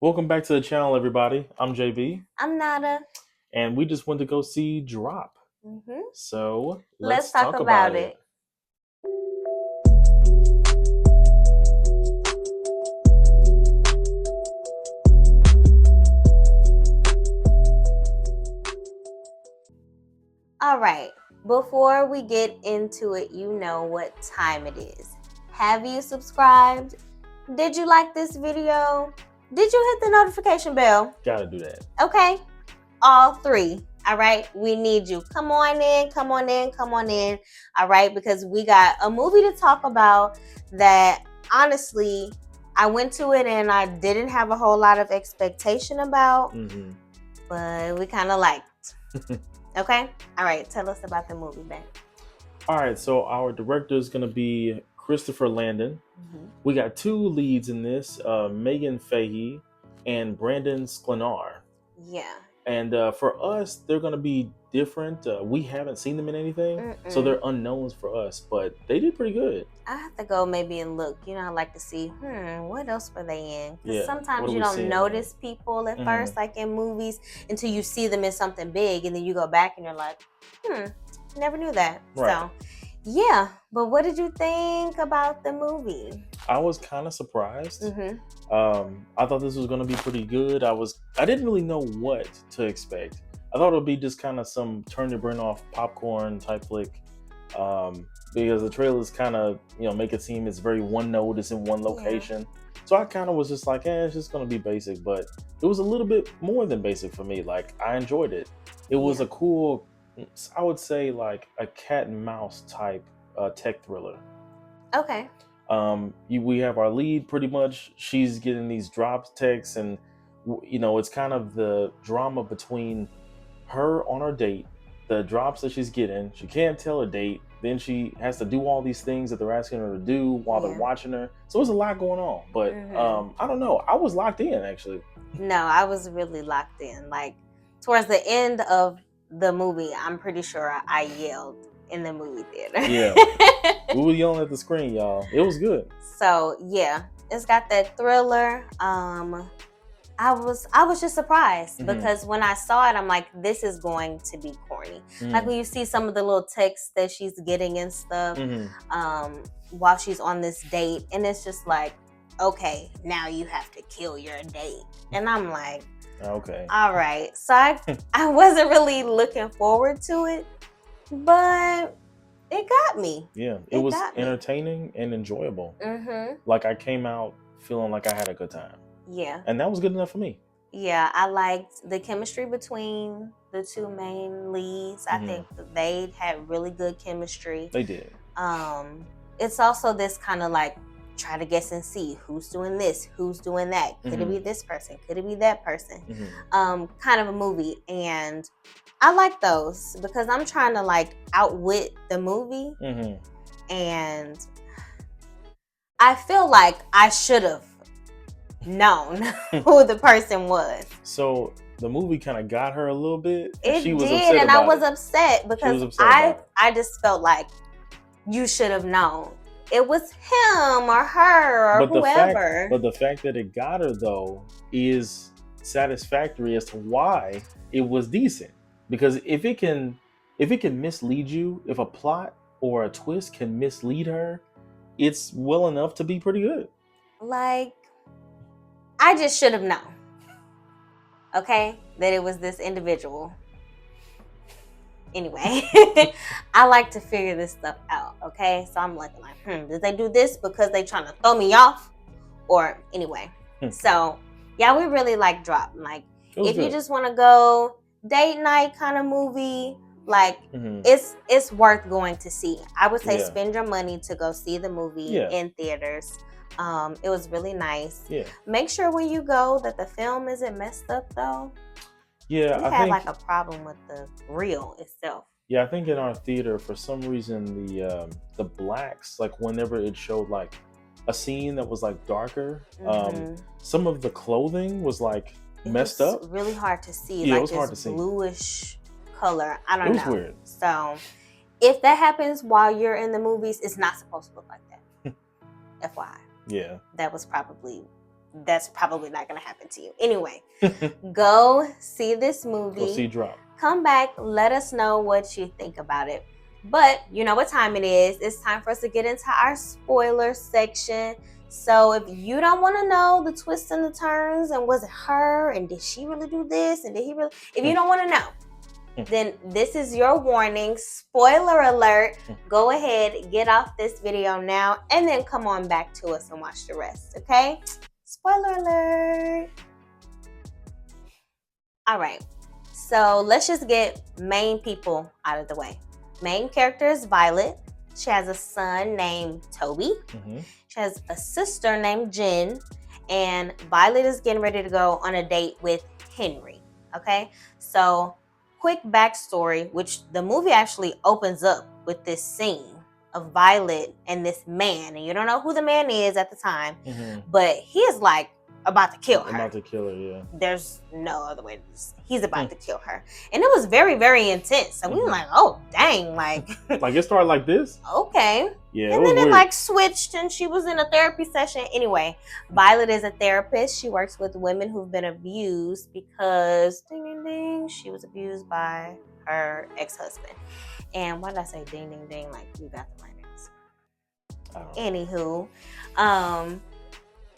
Welcome back to the channel, everybody. I'm JB, I'm Nada. and we just went to go see Drop. Mm-hmm. So Let's let's talk talk about about it. it. All right. Before we get into it, you know what time it is. Have you subscribed? Did you like this video? Did you hit the notification bell? Gotta do that. Okay. All three. All right. We need you. Come on in, come on in, come on in. All right. Because we got a movie to talk about that honestly, I went to it and I didn't have a whole lot of expectation about, but we kind of liked. Okay. All right. Tell us about the movie, Ben. All right, so our director is gonna be Christopher Landon. We got two leads in this: Megan Fahey and Brandon Sklenar. Yeah. And for us, they're gonna be different. We haven't seen them in anything, so they're unknowns for us. But they did pretty good. I have to go maybe and look. I like to see, what else were they in? Because Yeah, sometimes what are you we don't seeing notice people at first, like in movies, until you see them in something big, and then you go back and you're like, never knew that. Right. So, yeah. But what did you think about the movie? I was kind of surprised. I thought this was going to be pretty good. I didn't really know what to expect. I thought it would be just kind of some turn your brain off popcorn type flick, because the trailers kind of make it seem it's very one note, it's in one location. Yeah. So I kind of was just like, it's just going to be basic, but it was a little bit more than basic for me. Like, I enjoyed it. It was a cool, I would say, like a cat and mouse type tech thriller. Okay. We have our lead pretty much. She's getting these drop texts, and it's kind of the drama between her on her date, the drops that she's getting. She can't tell her date. Then she has to do all these things that they're asking her to do while they're watching her. So there's a lot going on. But I don't know. I was locked in, actually. No, I was really locked in. Like, towards the end of the movie, I'm pretty sure I yelled in the movie theater. Yeah. We were yelling at the screen, y'all. It was good. So yeah, it's got that thriller. I was just surprised because when I saw it, I'm like, this is going to be corny. Like when you see some of the little texts that she's getting and stuff, while she's on this date, and it's just like, okay, now you have to kill your date, and I'm like, okay, all right. So I wasn't really looking forward to it, but it got me. Yeah, it was entertaining and enjoyable. Like, I came out feeling like I had a good time. Yeah. And that was good enough for me. Yeah, I liked the chemistry between the two main leads. I think they had really good chemistry. They did. It's also this kind of like, try to guess and see who's doing this, who's doing that. Could it be this person? Could it be that person? Kind of a movie. And I like those because I'm trying to like outwit the movie. And I feel like I should have known who the person was. So the movie kind of got her a little bit. It did, and I was upset because I just felt like you should have known. It was him or her or whoever. But the fact that it got her, though, is satisfactory as to why it was decent. Because if it can mislead you, if a plot or a twist can mislead her, it's well enough to be pretty good. Like, I just should have known, okay, that it was this individual. Anyway, I like to figure this stuff out, okay? So I'm like, did they do this because they trying to throw me off? Or anyway, so yeah, we really like Drop. Like, if you just want to go date night kind of movie, like it's worth going to see. I would say spend your money to go see the movie in theaters. It was really nice. Yeah. Make sure when you go that the film isn't messed up though. Yeah, I had like a problem with the reel itself. Yeah, I think in our theater, for some reason, the blacks, like whenever it showed like a scene that was like darker, some of the clothing was like messed up. Really hard to see. Yeah, like it was hard to see. Bluish color. I don't know. It was weird. So if that happens while you're in the movies, it's not supposed to look like that. FYI. Yeah. That was probably that's probably not going to happen to you. Anyway, go see this movie. Go see Drop. Come back. Let us know what you think about it. But you know what time it is. It's time for us to get into our spoiler section. So if you don't want to know the twists and the turns and was it her and did she really do this and did he really, if you don't want to know, then this is your warning. Spoiler alert. Go ahead, get off this video now, and then come on back to us and watch the rest, okay? Spoiler alert. All right, so let's just get main people out of the way. Main character is Violet. She has a son named Toby. She has a sister named Jen, and Violet is getting ready to go on a date with Henry, okay? So quick backstory, which the movie actually opens up with this scene of Violet and this man, and you don't know who the man is at the time, but he is like about to kill her. About to kill her, yeah. There's no other way. He's about to kill her, and it was very, very intense. And we were like, "Oh, dang!" Like, like it started like this. Okay. Yeah. And then weird. it like switched, and she was in a therapy session. Anyway, Violet is a therapist. She works with women who've been abused because ding ding ding, she was abused by her ex-husband. And why did I say ding ding ding? Like you got the right answer. Anywho,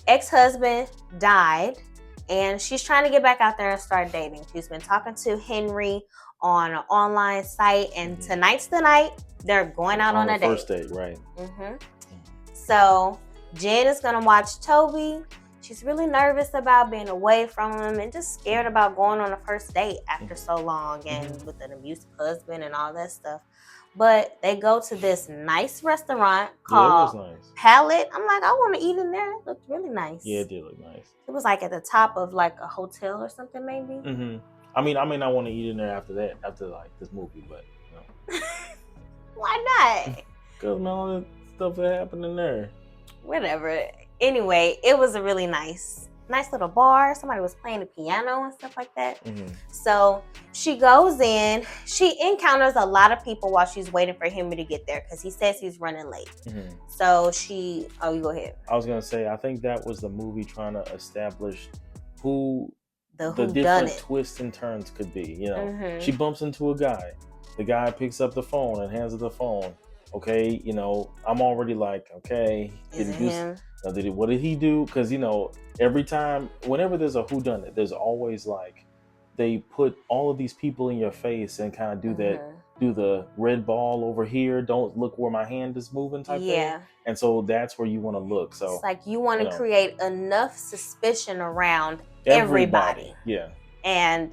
ex-husband died, and she's trying to get back out there and start dating. She's been talking to Henry on an online site, and tonight's the night they're going out on a date. First date, right? So Jen is gonna watch Toby. She's really nervous about being away from him and just scared about going on a first date after so long and with an abusive husband and all that stuff. But they go to this nice restaurant called Palette. I'm like, I want to eat in there. It looked really nice. Yeah, it did look nice. It was like at the top of like a hotel or something, maybe. I mean, I may not want to eat in there after that, after like this movie, but you know. Why not? Because man, all the stuff that happened in there. Whatever. Anyway, it was a really nice little bar. Somebody was playing the piano and stuff like that. So she goes in. She encounters a lot of people while she's waiting for Henry to get there because he says he's running late. So you go ahead. I was going to say, I think that was the movie trying to establish who the different done-it. twists and turns could be. You know, she bumps into a guy. The guy picks up the phone and hands her the phone. Okay, you know, I'm already like, okay, what did he do? Because, you know, every time, whenever there's a whodunit, there's always like, they put all of these people in your face and kind of do do the red ball over here, don't look where my hand is moving type thing. And so that's where you want to look. So it's like you want to create enough suspicion around everybody. Yeah. And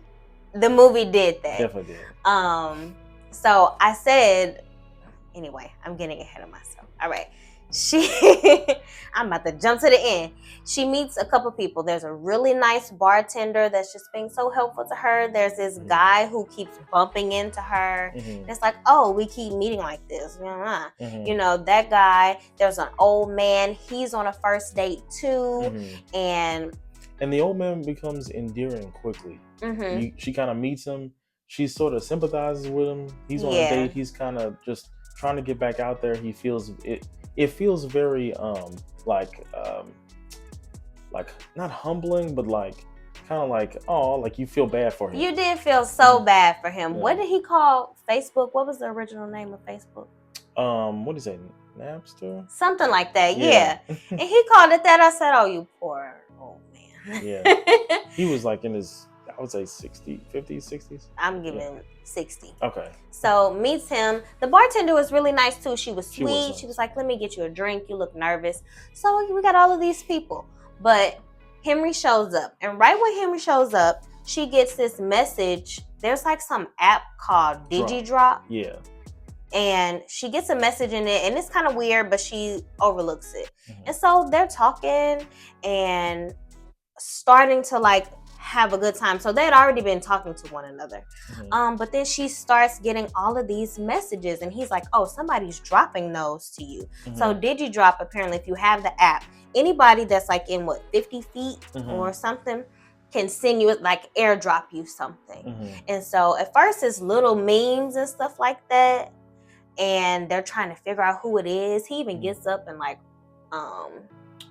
the movie did that. Definitely did. So I said, anyway, I'm getting ahead of myself. All right. I'm about to jump to the end. She meets a couple people. There's a really nice bartender that's just being so helpful to her. There's this guy who keeps bumping into her. It's like, oh, we keep meeting like this. You know, that guy. There's an old man. He's on a first date too. And the old man becomes endearing quickly. She kind of meets him. She sort of sympathizes with him. He's on a date. He's kind of just trying to get back out there. He feels it. It feels very like not humbling, but like kind of like, oh, like you feel bad for him. You did feel so bad for him. What did he call Facebook? What was the original name of Facebook? What did he say? Napster? Something like that. Yeah. And he called it that. I said, oh, you poor old man. Yeah. He was like in his, I would say 50s, 60s. I'm giving 60. Okay. So meets him. The bartender was really nice too. She was sweet. She was like, let me get you a drink. You look nervous. So we got all of these people. But Henry shows up. And right when Henry shows up, she gets this message. There's like some app called DigiDrop. Yeah. And she gets a message in it. And it's kind of weird, but she overlooks it. And so they're talking and starting to like have a good time. So they had already been talking to one another. But then she starts getting all of these messages and he's like, oh, somebody's dropping those to you. So DigiDrop, apparently, if you have the app, anybody that's like in 50 feet or something can send you, like airdrop you something. And so at first it's little memes and stuff like that. And they're trying to figure out who it is. He even gets up and like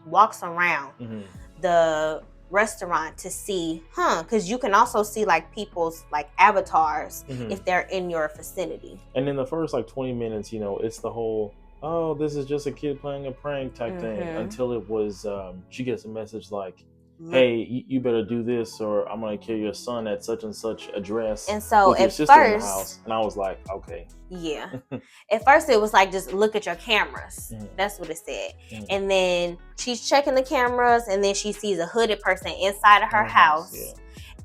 walks around. the restaurant to see, because you can also see like people's like avatars if they're in your vicinity. And in the first like 20 minutes, it's the whole, oh, this is just a kid playing a prank type thing, until it was she gets a message like, hey, you better do this or I'm gonna kill your son at such and such address, and so with your sister in the house. And I was like, okay. Yeah. At first it was like, just look at your cameras. That's what it said. And then she's checking the cameras, and then she sees a hooded person inside of her house.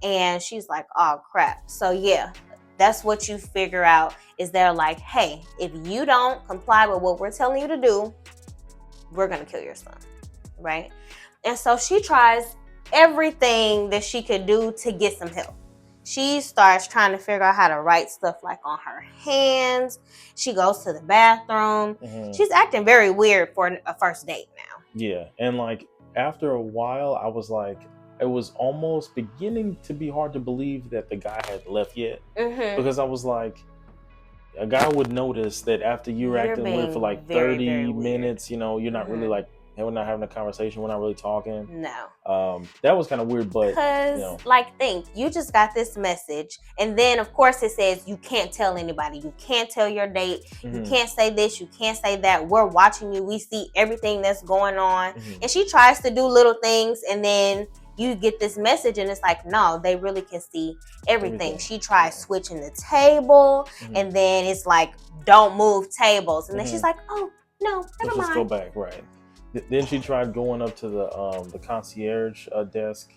And she's like, oh crap. So yeah, that's what you figure out, is they're like, hey, if you don't comply with what we're telling you to do, we're gonna kill your son, right? And so she tries everything that she could do to get some help. She starts trying to figure out how to write stuff like on her hands. She goes to the bathroom. She's acting very weird for a first date now. Yeah, and like after a while, I was like, it was almost beginning to be hard to believe that the guy had left yet, because I was like, a guy would notice that after you're acting weird for like 30 minutes, you're not really like, hey, we're not having a conversation, we're not really talking. No. That was kind of weird, but because you just got this message, and then of course it says you can't tell anybody, you can't tell your date, you can't say this, you can't say that, we're watching you, we see everything that's going on. And she tries to do little things, and then you get this message, and it's like, no, they really can see everything. She tries switching the table, and then it's like, don't move tables, and then she's like, oh no, never mind, just go back, right? Then she tried going up to the concierge desk.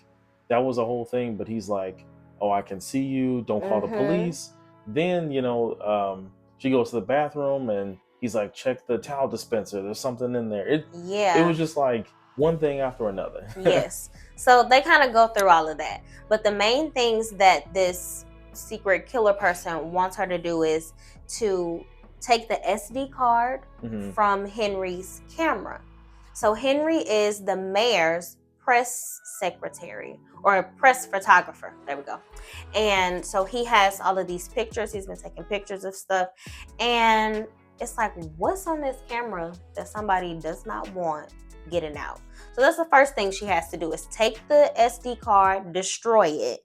That was a whole thing, but he's like, oh, I can see you, don't call the police. Then she goes to the bathroom, and he's like, check the towel dispenser, there's something in there. It was just like one thing after another. Yes. So they kind of go through all of that, but the main things that this secret killer person wants her to do is to take the SD card from Henry's camera. So Henry is the mayor's press secretary, or press photographer. There we go. And so he has all of these pictures. He's been taking pictures of stuff. And it's like, what's on this camera that somebody does not want getting out? So that's the first thing she has to do, is take the SD card, destroy it.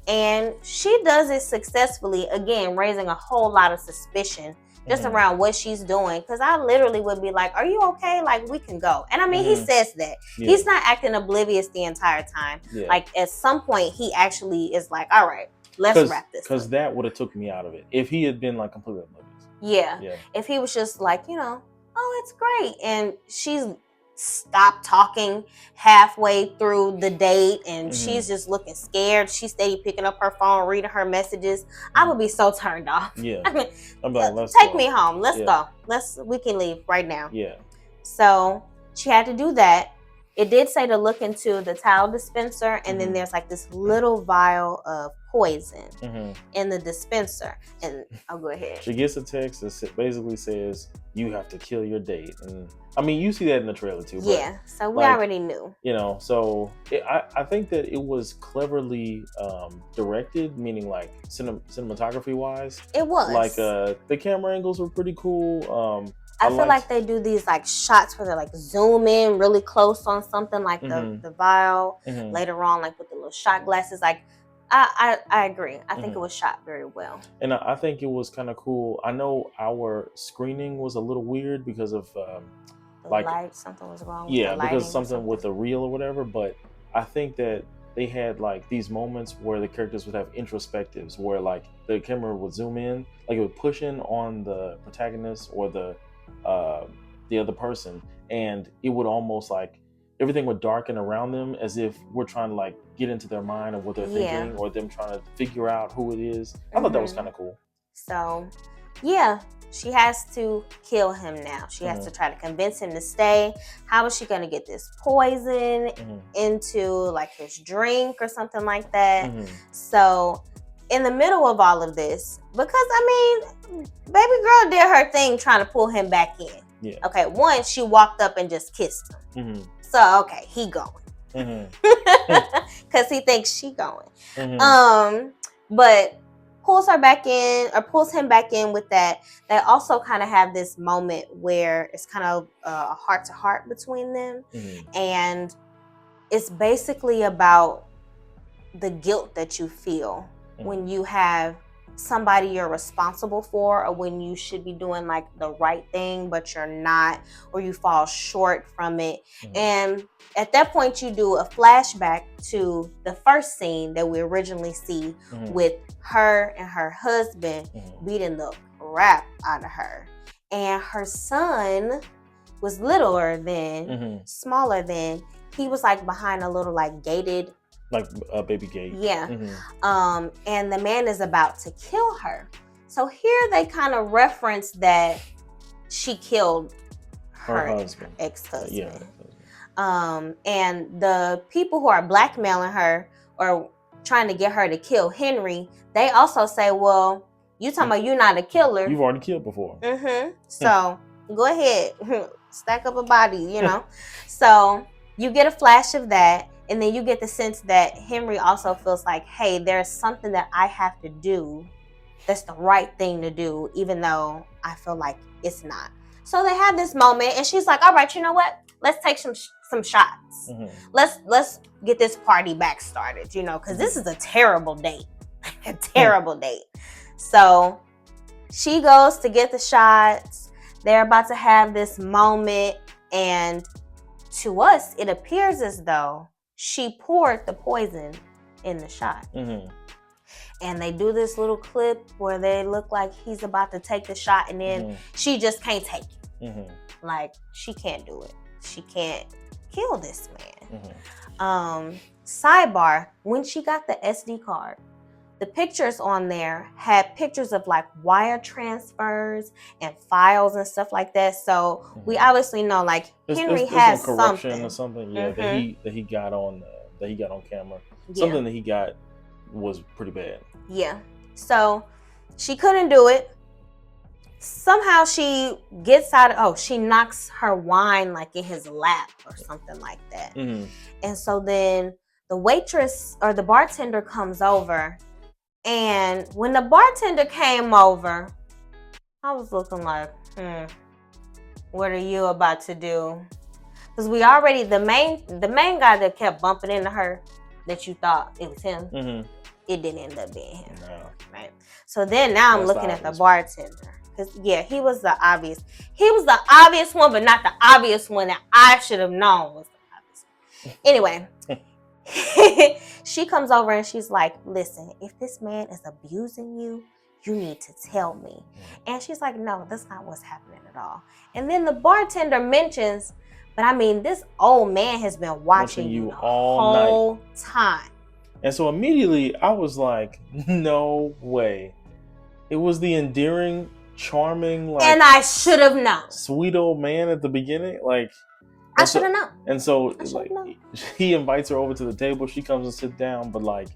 And she does it successfully, again, raising a whole lot of suspicion just around what she's doing. Because I literally would be like, are you okay? Like, we can go. And I mean, he says that. He's not acting oblivious the entire time. Like, at some point, he actually is like, all right, let's wrap this up. Because that would have took me out of it. If he had been like completely oblivious. Yeah. If he was just like, oh, it's great. And she's stopped talking halfway through the date, and she's just looking scared. She's steady picking up her phone, reading her messages. I would be so turned off. I mean, I'm like, take me home. Let's go. We can leave right now. So she had to do that. It did say to look into the towel dispenser, and then there's like this little vial of poison in the dispenser. And I'll go ahead. She gets a text that basically says, you have to kill your date. And I mean, you see that in the trailer too. Yeah, so we already knew. So I think that it was cleverly directed, meaning like cinematography wise. It was. Like the camera angles were pretty cool. I feel like they do these like shots where they like zoom in really close on something, like the vial later on, like with the little shot glasses. Like, I agree. I think it was shot very well. And I think it was kind of cool. I know our screening was a little weird because of something was wrong. Yeah, because something with the reel or whatever. But I think that they had like these moments where the characters would have introspectives, where like the camera would zoom in, like it would push in on the protagonist or the other person, and it would almost like everything would darken around them, as if we're trying to like get into their mind of what they're thinking, or them trying to figure out who it is. I thought that was kind of cool. So yeah, she has to kill him now. She has to try to convince him to stay. How is she going to get this poison into like his drink or something like that? So in the middle of all of this, because I mean, baby girl did her thing trying to pull him back in. Okay, once she walked up and just kissed him. So okay, he going. Because he thinks she going. But pulls her back in, or pulls him back in with that. They also kind of have this moment where it's kind of a heart to heart between them. And it's basically about the guilt that you feel when you have somebody you're responsible for, or when you should be doing like the right thing but you're not, or you fall short from it. And at that point you do a flashback to the first scene that we originally see with her and her husband beating the crap out of her, and her son was littler than, smaller than, he was like behind a little like gated, like a baby gate. Yeah. And the man is about to kill her. So here they kind of reference that she killed her husband, ex-husband. Yeah. And the people who are blackmailing her or trying to get her to kill Henry, they also say, well, you talking about you not a killer. You've already killed before. So go ahead, stack up a body, you know. So you get a flash of that. And then you get the sense that Henry also feels like, hey, there's something that I have to do that's the right thing to do, even though I feel like it's not. So they have this moment, and she's like, all right, you know what? Let's take some shots. Let's get this party back started, you know, because this is a terrible date. A terrible date. So she goes to get the shots. They're about to have this moment, and to us, it appears as though she poured the poison in the shot. And they do this little clip where they look like he's about to take the shot, and then she just can't take it. Like, she can't do it. She can't kill this man. Sidebar, when she got the SD card, the pictures on there had pictures of like wire transfers and files and stuff like that. So we obviously know like Henry has some corruption or something. Yeah, that he got on camera. Yeah. Something that he got was pretty bad. Yeah. So she couldn't do it. Somehow she gets out. She knocks her wine like in his lap or something like that. And so then the waitress or the bartender comes over. And when the bartender came over, I was looking like, what are you about to do? Because we already, the main guy that kept bumping into her, that you thought it was him, it didn't end up being him. No. Right? So then now I'm looking at the bartender. Because, yeah, he was the obvious one, but not the obvious one that I should have known was the obvious one. Anyway. She comes over and she's like, listen, if this man is abusing you, you need to tell me. And she's like, no, that's not what's happening at all. And then the bartender mentions, but I mean, this old man has been watching you all the whole time. And so immediately I was like, no way. It was the endearing, charming, like, and I should have known, sweet old man at the beginning. Like, I should have known. And so, like, he invites her over to the table. She comes and sits down, but like,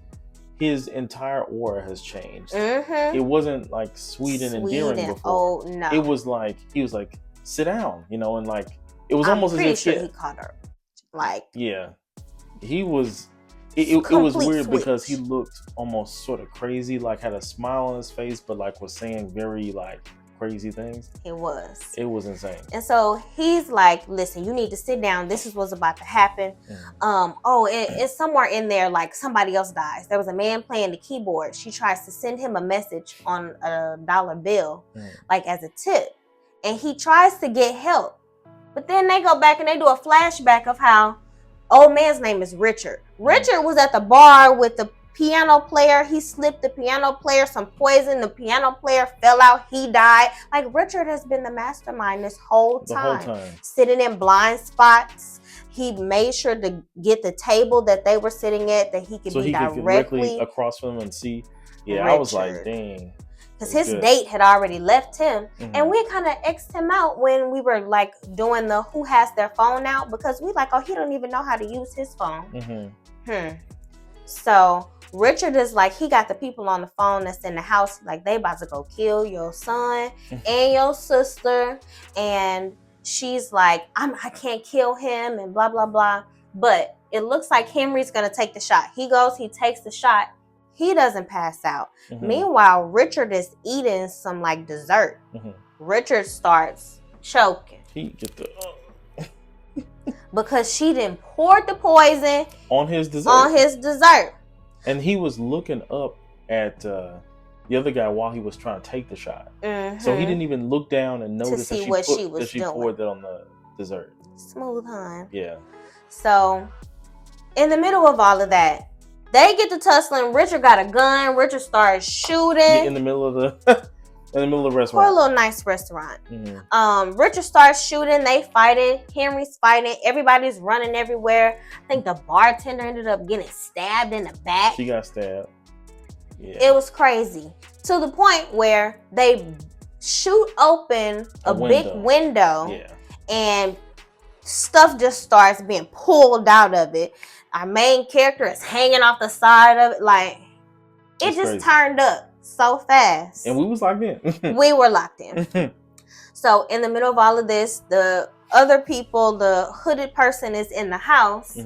his entire aura has changed. It wasn't like sweet and endearing before. Oh no! It was like he was like, sit down, you know, and like it was almost as if he caught her. Like, yeah, he was. It was weird because he looked almost sort of crazy, like had a smile on his face, but like was saying very like crazy things. It was insane. And so he's like, listen, you need to sit down. This is what's about to happen. It's somewhere in there, like somebody else dies. There was a man playing the keyboard. She tries to send him a message on a dollar bill, like as a tip. And he tries to get help. But then they go back and they do a flashback of how old man's name is Richard. Richard was at the bar with the piano player. He slipped the piano player some poison. The piano player fell out. He died. Like, Richard has been the mastermind this whole time. Sitting in blind spots. He made sure to get the table that they were sitting at, that he could be directly across from them and see. Yeah, Richard. I was like, dang. Because his date had already left him. And we kind of X'd him out when we were like doing the who has their phone out, because we like, oh, he don't even know how to use his phone. So Richard is like, he got the people on the phone that's in the house, like they about to go kill your son and your sister. And she's like, I can't kill him and blah, blah, blah. But it looks like Henry's going to take the shot. He goes, he takes the shot. He doesn't pass out. Meanwhile, Richard is eating some like dessert. Richard starts choking. because she didn't pour the poison on his dessert. And he was looking up at the other guy while he was trying to take the shot. So he didn't even look down and notice that she poured that on the dessert. Smooth, huh? Yeah. So, in the middle of all of that, they get to tussling. Richard got a gun. Richard starts shooting in the middle of the restaurant. For a little nice restaurant. Richard starts shooting. They fighting. Henry's fighting. Everybody's running everywhere. I think the bartender ended up getting stabbed in the back. She got stabbed. Yeah. It was crazy. To the point where they shoot open a big window. Yeah. And stuff just starts being pulled out of it. Our main character is hanging off the side of it. Like, it just turned up so fast. And we was locked in. We were locked in. So, in the middle of all of this, the other people, the hooded person is in the house.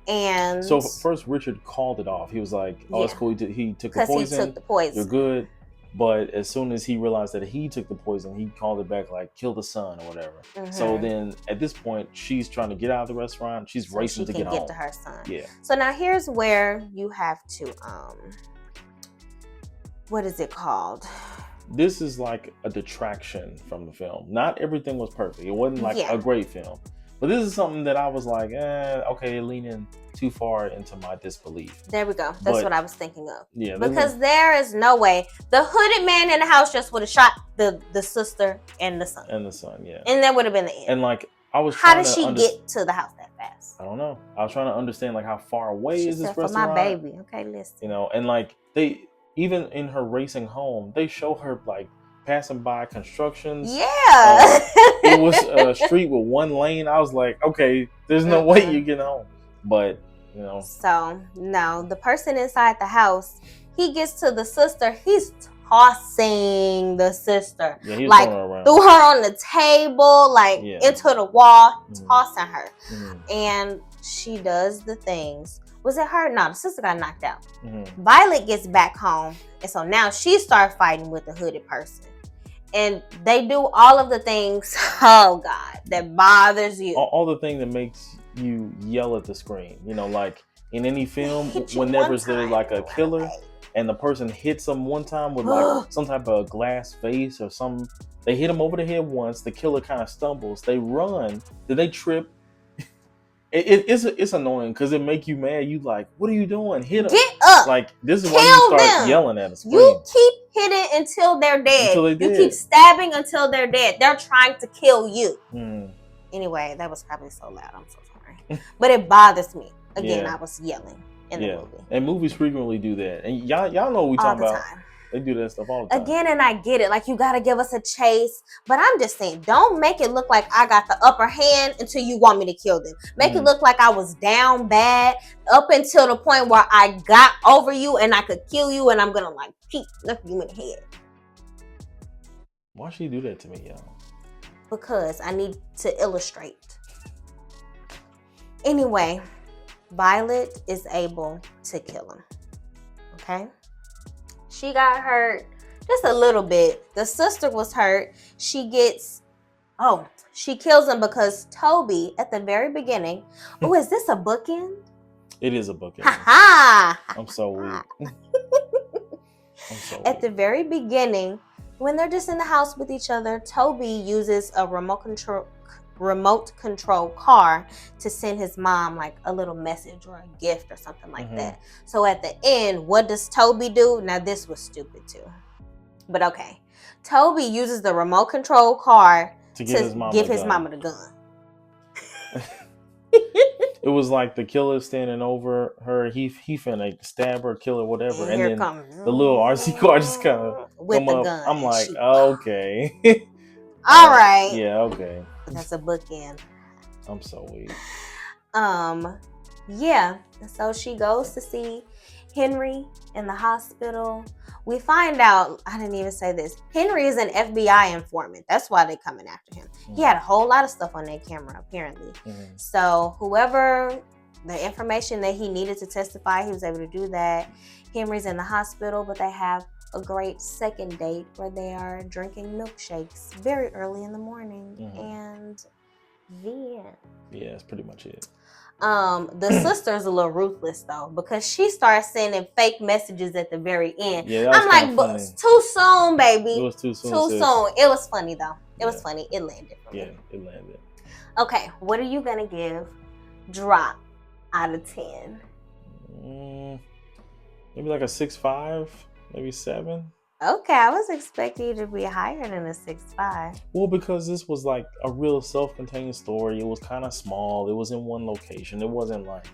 And so, first, Richard called it off. He was like, oh, it's cool. He took the poison. Because he took the poison. You're good. But as soon as he realized that he took the poison, he called it back like, kill the son or whatever. So then at this point, she's trying to get out of the restaurant. She's racing to get home. Get to her son. Yeah. So now here's where you have to, what is it called? This is like a detraction from the film. Not everything was perfect. It wasn't like a great film. But this is something that I was like, okay, they're leaning too far into my disbelief. There we go. That's what I was thinking of. Yeah. Because there is no way. The hooded man in the house just would have shot the sister and the son. And the son, yeah. And that would have been the end. And like, I was How did she get to the house that fast? I don't know. I was trying to understand like how far away is this restaurant? For my baby. Okay, listen. You know, and like even in her racing home, they show her like passing by constructions. Yeah. It was a street with one lane. I was like, okay, there's no way you're getting home. But, you know. So, no, the person inside the house, he gets to the sister. He's tossing the sister. Yeah, he was like, throwing her around. Threw her on the table, like into the wall, tossing her. And she does the things. Was it her? No, the sister got knocked out. Violet gets back home. And so now she starts fighting with the hooded person. And they do all of the things, oh God, that bothers you. All the things that makes you yell at the screen. You know, like in any film, whenever there's like a killer and the person hits them one time with like some type of glass face or something, they hit them over the head once, the killer kind of stumbles, they run, then they trip. It's annoying because it make you mad. You like, what are you doing? Hit them. Get up. Like, this is why you start yelling at us. You keep hitting until they're dead. You keep stabbing until they're dead. They're trying to kill you. Anyway, that was probably so loud. I'm so sorry. But it bothers me. Again, I was yelling in the movie. And movies frequently do that. And y'all know what we talking about. They do that stuff all the time. Again, and I get it. Like, you got to give us a chase. But I'm just saying, don't make it look like I got the upper hand until you want me to kill them. Make it look like I was down bad up until the point where I got over you and I could kill you and I'm going to, like, keep looking you in the head. Why should you do that to me, y'all? Because I need to illustrate. Anyway, Violet is able to kill him. Okay? She got hurt just a little bit. The sister was hurt. She kills him because Toby, at the very beginning, is this a bookend? It is a bookend. I'm so weak. At the very beginning, when they're just in the house with each other, Toby uses a remote control car to send his mom like a little message or a gift or something like that. So at the end, what does Toby do? Now this was stupid too, but okay. Toby uses the remote control car to give his mama the gun. It was like the killer standing over her. He finna stab her, kill her, whatever. And then the little RC car just kind of with the gun. I'm like, okay. All right. Yeah, okay. That's a bookend. I'm so weak. Yeah. So she goes to see Henry in the hospital. We find out, I didn't even say this, Henry is an FBI informant. That's why they're coming after him. He had a whole lot of stuff on that camera, apparently. So whoever, the information that he needed to testify, he was able to do that. Henry's in the hospital, but they have a great second date where they are drinking milkshakes very early in the morning. And Yeah. Yeah, that's pretty much it. The sister's a little ruthless though, because she starts sending fake messages at the very end. Yeah, that was I'm like, but funny. too soon, baby. It was too soon. Too soon. It was funny though. It was funny. It landed for me. Yeah, it landed. Okay, what are you gonna give Drop out of 10? Maybe like a 6.5, maybe 7. Okay, I was expecting you to be higher than a 6.5. Well, because this was like a real self-contained story. It was kind of small. It was in one location. It wasn't like,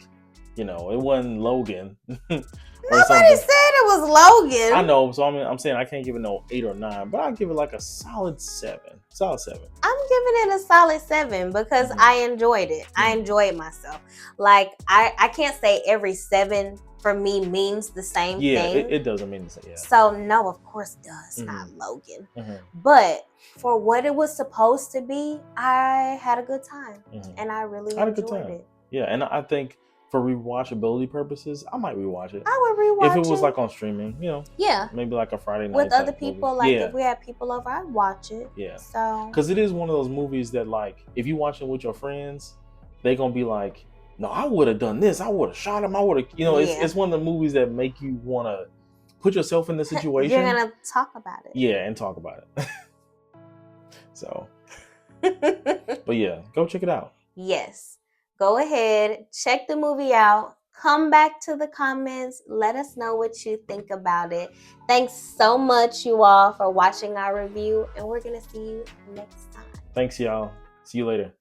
it wasn't Logan. Nobody said it was Logan. I know, so I'm saying I can't give it no 8 or 9, but I'll give it like a solid 7. Solid 7. I'm giving it a solid 7 because I enjoyed it. I enjoyed myself. Like I can't say every 7 for me means the same thing. Yeah, it doesn't mean the same. Yeah. So no, of course it does. Not Logan. But for what it was supposed to be, I had a good time. And I really enjoyed it. Yeah, and I think for rewatchability purposes, I might rewatch it. I would rewatch it. If it was like on streaming, Yeah. Maybe like a Friday night. With other people, movie. Like if we had people over, I'd watch it. Yeah. So. Because it is one of those movies that like, if you watch it with your friends, they're going to be like, no, I would have done this. I would have shot him. I would have, it's one of the movies that make you want to put yourself in the situation. You're going to talk about it. Yeah, and talk about it. So. But yeah, go check it out. Yes. Go ahead, check the movie out, come back to the comments, let us know what you think about it. Thanks so much, you all, for watching our review, and we're going to see you next time. Thanks, y'all. See you later.